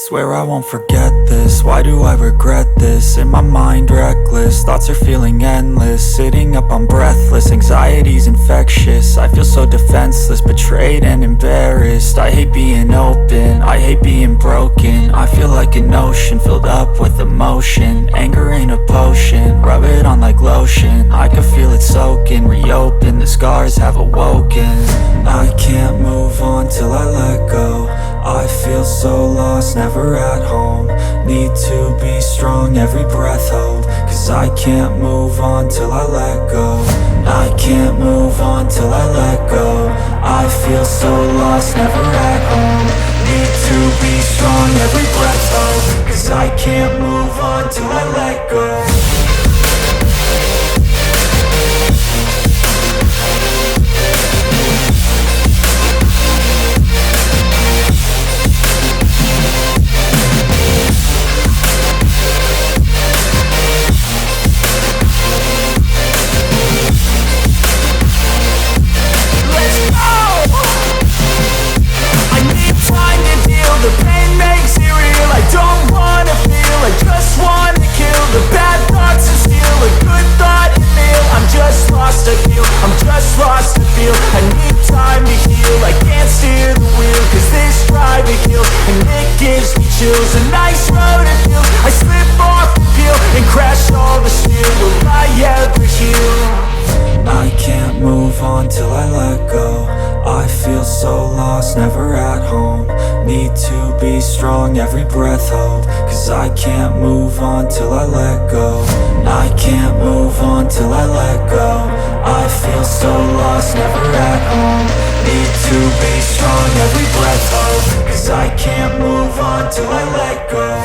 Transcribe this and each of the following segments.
Swear I won't forget this, why do I regret this? In my mind reckless, thoughts are feeling endless. Sitting up, I'm breathless, anxiety's infectious. I feel so defenseless, betrayed and embarrassed. I hate being open, I hate being broken. I feel like an ocean, filled up with emotion. Anger ain't a potion, rub it on like lotion. I can feel it soaking, reopen, the scars have awoken. I can't move on till I let go. I feel so lost, never at home. Need to be strong, every breath hold. Cause I can't move on till I let go. I can't move on till I let go. I feel so lost, never at home. Need to be strong, every breath hold. Cause I can't move on till I let go. The pain makes it real, I don't wanna feel, I just wanna kill the bad thoughts and steal a good thought and meal. I'm just lost, I feel, I'm just lost, I feel. I need time to heal, I can't steer the wheel. Cause this drive it kills, and it gives me chills. A nice road it feels, I slip off the peel and crash all the steel. Will I ever heal? I can't move on till I let go. I feel so lost, never at home. Need to be strong, every breath hold. Cause I can't move on till I let go. I can't move on till I let go. I feel so lost, never at home. Need to be strong, every breath hold. Cause I can't move on till I let go.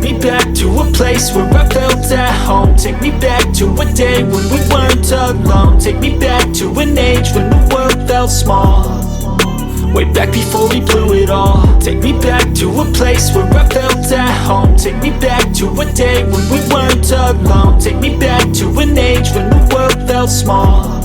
me back to a place where I felt at home. Take me back to a day when we weren't alone. Take me back to an age when the world felt small. Way back before we blew it all. Take me back to a place where I felt at home. Take me back to a day when we weren't alone. Take me back to an age when the world felt small.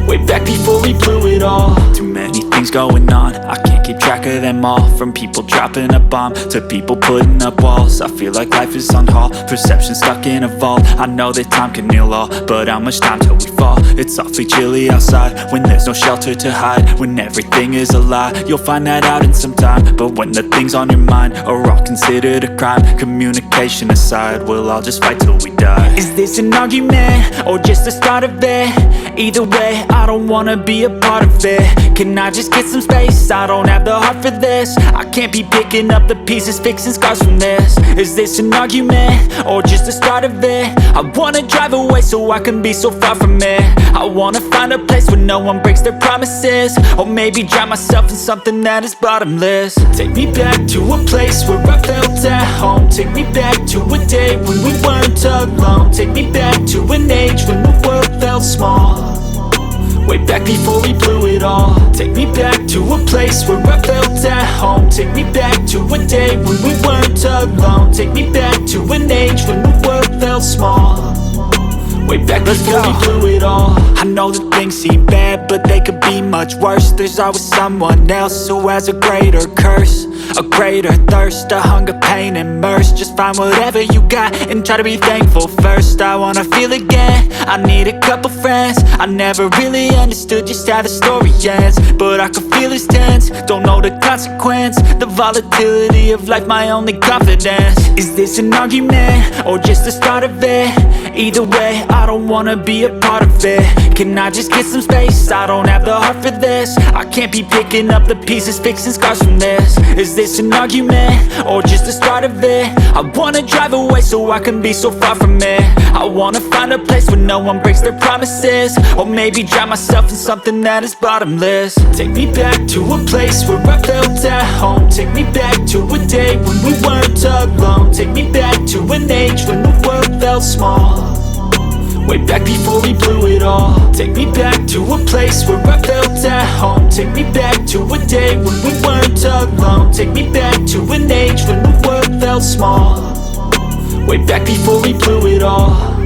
Way back before we blew it all. Too many things going on, I can't keep track of them all. From people dropping a bomb to people putting up walls. I feel like life is on hold, perception stuck in a vault. I know that time can heal all, but how much time till we fall? It's awfully chilly outside when there's no shelter to hide. When everything is a lie, you'll find that out in some time. But when the things on your mind are all considered a crime, communication aside, we'll all just fight till we die. Is this an argument or just the start of it? Either way, I don't wanna be a part of it. Can I just get some space? I don't have the heart for this. I can't be picking up the pieces, fixing scars from this. Is this an argument or just the start of it? I wanna drive away so I can be so far from it. I wanna find a place where no one breaks their promises. Or maybe drown myself in something that is bottomless. Take me back to a place where I felt at home. Take me back to a day when we weren't alone. Take me back to an age when the world felt small. Way back before we blew it all. Take me back to a place where I felt at home. Take me back to a day when we weren't alone. Take me back to an age when the world felt small. Way back before we blew it all. I know that things seem bad, but they could be much worse. There's always someone else who has a greater curse, a greater thirst, a hunger, pain, and mercy. Just find whatever you got and try to be thankful first. I wanna feel again, I need a couple friends. I never really understood just how the story ends, but I can feel it's tense, don't know the consequence. The volatility of life, my only confidence. Is this an argument or just the start of it? Either way, I don't wanna be a part of it. Can I just get some space? I don't have the heart for this. I can't be picking up the pieces, fixing scars from this. Is this an argument or just the start of it? I wanna drive away so I can be so far from it. I wanna find a place where no one breaks their promises. Or maybe drown myself in something that is bottomless. Take me back to a place where I felt at home. Take me back to a day when we weren't alone. Take me back to an age when the world felt small. Way back before we blew it all. Take me back to a place where I felt at home. Take me back to a day when we weren't alone. Take me back to an age when the world felt small. Way back before we blew it all.